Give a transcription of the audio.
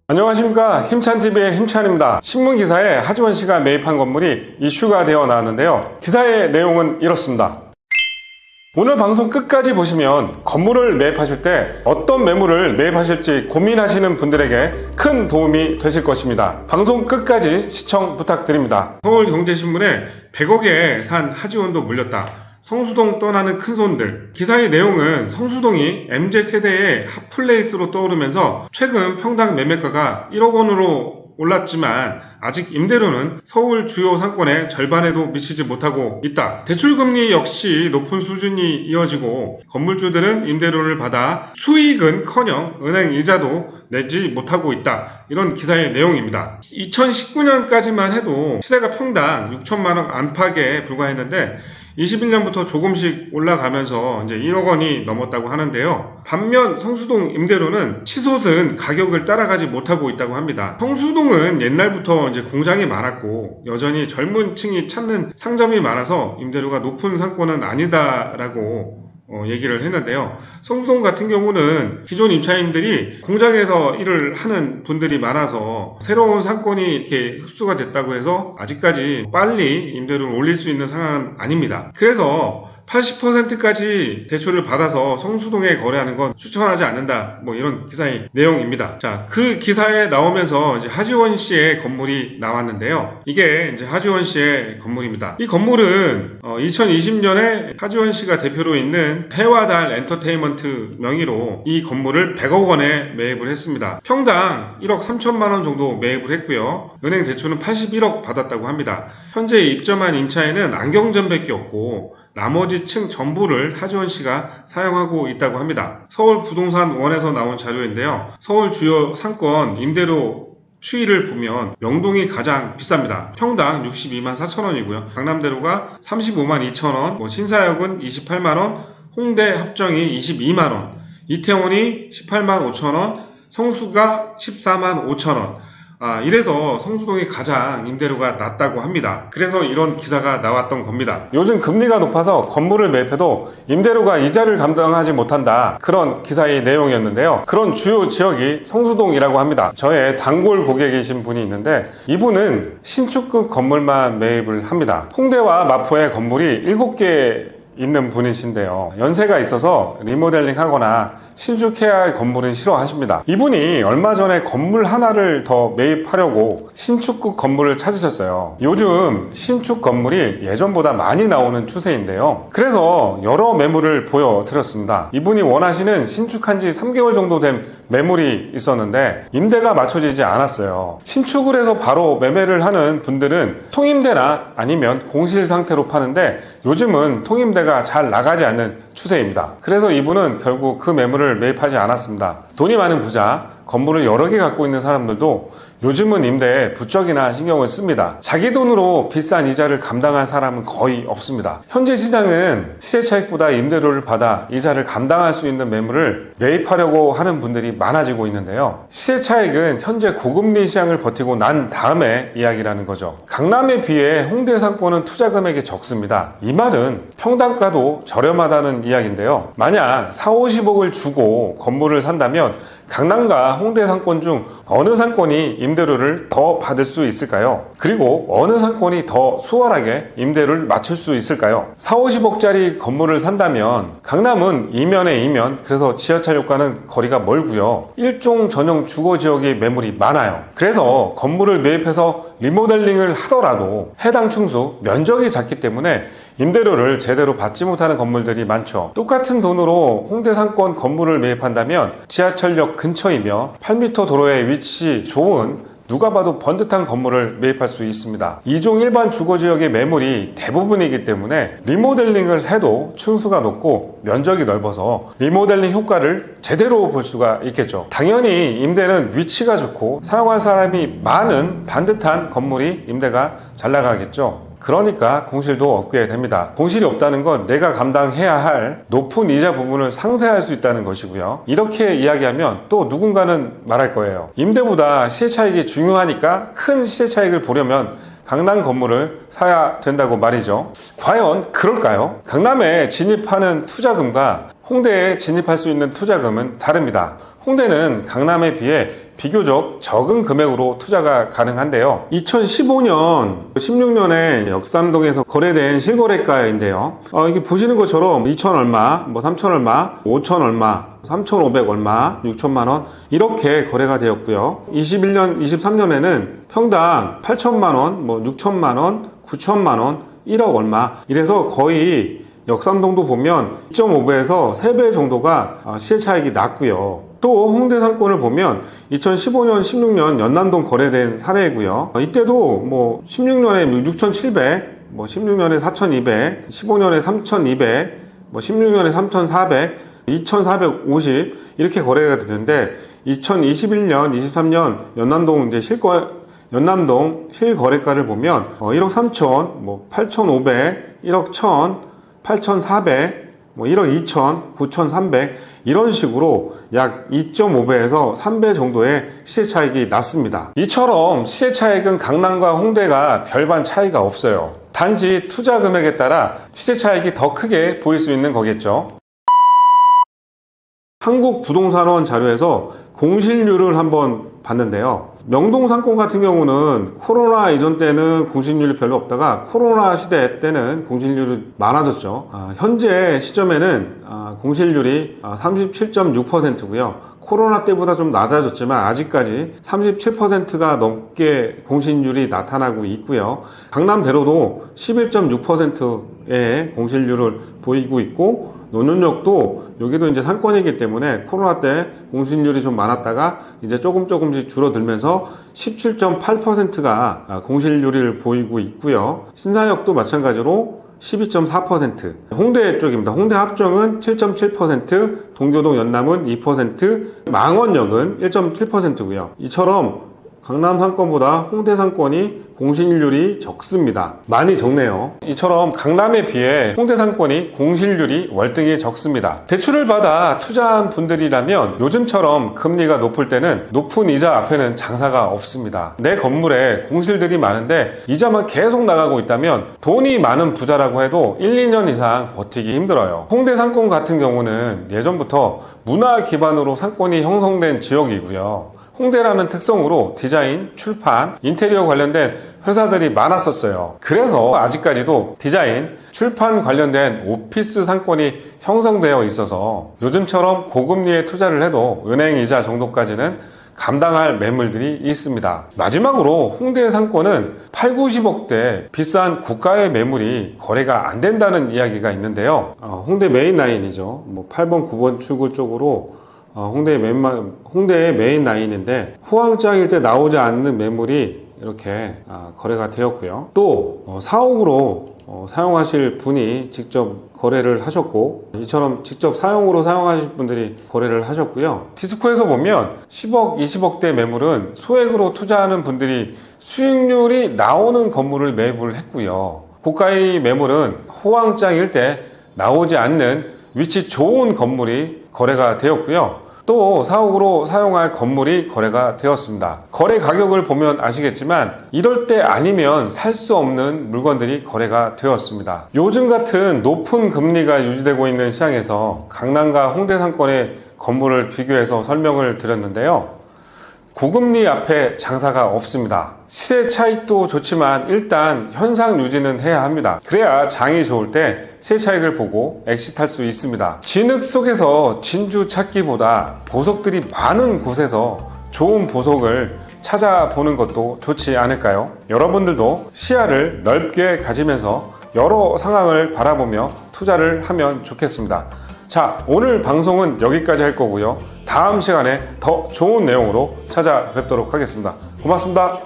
안녕하십니까, 힘찬TV의 힘찬입니다. 신문기사에 하지원씨가 매입한 건물이 이슈가 되어 나왔는데요. 기사의 내용은 이렇습니다. 오늘 방송 끝까지 보시면 건물을 매입하실 때 어떤 매물을 매입하실지 고민하시는 분들에게 큰 도움이 되실 것입니다. 방송 끝까지 시청 부탁드립니다. 서울경제신문에 100억에 산 하지원도 물렸다. 성수동 떠나는 큰손들. 기사의 내용은 성수동이 MZ세대의 핫플레이스로 떠오르면서 최근 평당 매매가가 1억 원으로 올랐지만 아직 임대료는 서울 주요 상권의 절반에도 미치지 못하고 있다. 대출금리 역시 높은 수준이 이어지고 건물주들은 임대료를 받아 수익은커녕 은행 이자도 내지 못하고 있다. 이런 기사의 내용입니다. 2019년까지만 해도 시세가 평당 6천만 원 안팎에 불과했는데 21년부터 조금씩 올라가면서 이제 1억 원이 넘었다고 하는데요. 반면 성수동 임대료는 치솟은 가격을 따라가지 못하고 있다고 합니다. 성수동은 옛날부터 이제 공장이 많았고 여전히 젊은 층이 찾는 상점이 많아서 임대료가 높은 상권은 아니다라고 얘기를 했는데요. 성수동 같은 경우는 기존 임차인들이 공장에서 일을 하는 분들이 많아서 새로운 상권이 이렇게 흡수가 됐다고 해서 아직까지 빨리 임대료를 올릴 수 있는 상황은 아닙니다. 그래서 80%까지 대출을 받아서 성수동에 거래하는 건 추천하지 않는다. 이런 기사의 내용입니다. 자, 그 기사에 나오면서 이제 하지원 씨의 건물이 나왔는데요. 이게 이제 하지원 씨의 건물입니다. 이 건물은 2020년에 하지원 씨가 대표로 있는 해와 달 엔터테인먼트 명의로 이 건물을 100억 원에 매입을 했습니다. 평당 1억 3천만 원 정도 매입을 했고요. 은행 대출은 81억 받았다고 합니다. 현재 입점한 임차인은 안경점밖에 없고 나머지 층 전부를 하지원 씨가 사용하고 있다고 합니다. 서울 부동산 원에서 나온 자료인데요. 서울 주요 상권 임대료 추이를 보면 명동이 가장 비쌉니다. 평당 62만 4천 원이고요. 강남대로가 35만 2천 원, 신사역은 28만 원, 홍대 합정이 22만 원, 이태원이 18만 5천 원, 성수가 14만 5천 원. 이래서 성수동이 가장 임대료가 낮다고 합니다. 그래서 이런 기사가 나왔던 겁니다. 요즘 금리가 높아서 건물을 매입해도 임대료가 이자를 감당하지 못한다. 그런 기사의 내용이었는데요. 그런 주요 지역이 성수동이라고 합니다. 저의 단골 고객이신 분이 있는데 이분은 신축급 건물만 매입을 합니다. 홍대와 마포에 건물이 7개 있는 분이신데요. 연세가 있어서 리모델링 하거나 신축해야 할 건물은 싫어하십니다. 이분이 얼마 전에 건물 하나를 더 매입하려고 신축급 건물을 찾으셨어요. 요즘 신축 건물이 예전보다 많이 나오는 추세인데요. 그래서 여러 매물을 보여드렸습니다. 이분이 원하시는 신축한 지 3개월 정도 된 매물이 있었는데 임대가 맞춰지지 않았어요. 신축을 해서 바로 매매를 하는 분들은 통임대나 아니면 공실 상태로 파는데 요즘은 통임대가 잘 나가지 않는 추세입니다. 그래서 이분은 결국 그 매물을 매입하지 않았습니다. 돈이 많은 부자, 건물을 여러 개 갖고 있는 사람들도 요즘은 임대에 부쩍이나 신경을 씁니다. 자기 돈으로 비싼 이자를 감당한 사람은 거의 없습니다. 현재 시장은 시세 차익보다 임대료를 받아 이자를 감당할 수 있는 매물을 매입하려고 하는 분들이 많아지고 있는데요. 시세 차익은 현재 고금리 시장을 버티고 난 다음에 이야기라는 거죠. 강남에 비해 홍대 상권은 투자 금액이 적습니다. 이 말은 평당가도 저렴하다는 이야기인데요. 만약 4, 50억을 주고 건물을 산다면 강남과 홍대 상권 중 어느 상권이 임대료를 더 받을 수 있을까요? 그리고 어느 상권이 더 수월하게 임대료를 맞출 수 있을까요? 4, 50억짜리 건물을 산다면 강남은 이면에 이면, 그래서 지하철역과는 거리가 멀고요. 일종 전용 주거지역의 매물이 많아요. 그래서 건물을 매입해서 리모델링을 하더라도 해당 층수, 면적이 작기 때문에 임대료를 제대로 받지 못하는 건물들이 많죠. 똑같은 돈으로 홍대 상권 건물을 매입한다면 지하철역 근처이며 8m 도로에 위치 좋은 누가 봐도 번듯한 건물을 매입할 수 있습니다. 2종 일반 주거지역의 매물이 대부분이기 때문에 리모델링을 해도 층수가 높고 면적이 넓어서 리모델링 효과를 제대로 볼 수가 있겠죠. 당연히 임대는 위치가 좋고 사용할 사람이 많은 반듯한 건물이 임대가 잘 나가겠죠. 그러니까 공실도 없게 됩니다. 공실이 없다는 건 내가 감당해야 할 높은 이자 부분을 상쇄할 수 있다는 것이고요. 이렇게 이야기하면 또 누군가는 말할 거예요. 임대보다 시세 차익이 중요하니까 큰 시세 차익을 보려면 강남 건물을 사야 된다고 말이죠. 과연 그럴까요? 강남에 진입하는 투자금과 홍대에 진입할 수 있는 투자금은 다릅니다. 홍대는 강남에 비해 비교적 적은 금액으로 투자가 가능한데요. 2015년, 16년에 역삼동에서 거래된 실거래가인데요. 이게 보시는 것처럼 2천 얼마, 3천 얼마, 5천 얼마, 3,500 얼마, 6천만 원 이렇게 거래가 되었고요. 21년, 23년에는 평당 8천만 원, 6천만 원, 9천만 원, 1억 얼마 이래서 거의 역삼동도 보면 2.5배에서 3배 정도가 시세 차익이 났고요. 또 홍대 상권을 보면 2015년, 16년 연남동 거래된 사례이고요. 이때도 16년에 6,700, 16년에 4,200, 15년에 3,200, 16년에 3,400, 2,450 이렇게 거래가 되는데 2021년, 23년 연남동 연남동 실거래가를 보면 1억 3천, 8,500, 1억 1천, 8,400, 1억 2천, 9,300 이런 식으로 약 2.5배에서 3배 정도의 시세 차익이 났습니다. 이처럼 시세 차익은 강남과 홍대가 별반 차이가 없어요. 단지 투자 금액에 따라 시세 차익이 더 크게 보일 수 있는 거겠죠. 한국부동산원 자료에서 공실률을 한번 봤는데요. 명동 상권 같은 경우는 코로나 이전 때는 공실률이 별로 없다가 코로나 시대 때는 공실률이 많아졌죠. 현재 시점에는 공실률이 37.6%고요. 코로나 때보다 좀 낮아졌지만 아직까지 37%가 넘게 공실률이 나타나고 있고요. 강남대로도 11.6%의 공실률을 보이고 있고 논현역도 여기도 이제 상권이기 때문에 코로나 때 공실률이 좀 많았다가 이제 조금씩 줄어들면서 17.8%가 공실률을 보이고 있고요. 신사역도 마찬가지로 12.4%. 홍대 쪽입니다. 홍대 합정은 7.7%, 동교동 연남은 2%, 망원역은 1.7%고요. 이처럼 강남 상권보다 홍대 상권이 공실률이 적습니다. 많이 적네요. 이처럼 강남에 비해 홍대 상권이 공실률이 월등히 적습니다. 대출을 받아 투자한 분들이라면 요즘처럼 금리가 높을 때는 높은 이자 앞에는 장사가 없습니다. 내 건물에 공실들이 많은데 이자만 계속 나가고 있다면 돈이 많은 부자라고 해도 1, 2년 이상 버티기 힘들어요. 홍대 상권 같은 경우는 예전부터 문화 기반으로 상권이 형성된 지역이고요. 홍대라는 특성으로 디자인, 출판, 인테리어 관련된 회사들이 많았었어요. 그래서 아직까지도 디자인, 출판 관련된 오피스 상권이 형성되어 있어서 요즘처럼 고금리에 투자를 해도 은행 이자 정도까지는 감당할 매물들이 있습니다. 마지막으로 홍대 상권은 8, 90억대 비싼 고가의 매물이 거래가 안 된다는 이야기가 있는데요. 홍대 메인 라인이죠. 8번, 9번 출구 쪽으로 홍대의 메인 라인인데 후황장일 때 나오지 않는 매물이 이렇게 거래가 되었고요. 또 4억으로 사용하실 분이 직접 거래를 하셨고 이처럼 직접 사용으로 사용하실 분들이 거래를 하셨고요. 디스코에서 보면 10억, 20억대 매물은 소액으로 투자하는 분들이 수익률이 나오는 건물을 매입을 했고요. 고가의 매물은 호황장일 때 나오지 않는 위치 좋은 건물이 거래가 되었고요. 또 4억으로 사용할 건물이 거래가 되었습니다. 거래 가격을 보면 아시겠지만 이럴 때 아니면 살 수 없는 물건들이 거래가 되었습니다. 요즘 같은 높은 금리가 유지되고 있는 시장에서 강남과 홍대 상권의 건물을 비교해서 설명을 드렸는데요. 고금리 앞에 장사가 없습니다. 시세 차익도 좋지만 일단 현상 유지는 해야 합니다. 그래야 장이 좋을 때 시세 차익을 보고 엑시트할 수 있습니다. 진흙 속에서 진주 찾기보다 보석들이 많은 곳에서 좋은 보석을 찾아보는 것도 좋지 않을까요? 여러분들도 시야를 넓게 가지면서 여러 상황을 바라보며 투자를 하면 좋겠습니다. 자, 오늘 방송은 여기까지 할 거고요. 다음 시간에 더 좋은 내용으로 찾아뵙도록 하겠습니다. 고맙습니다.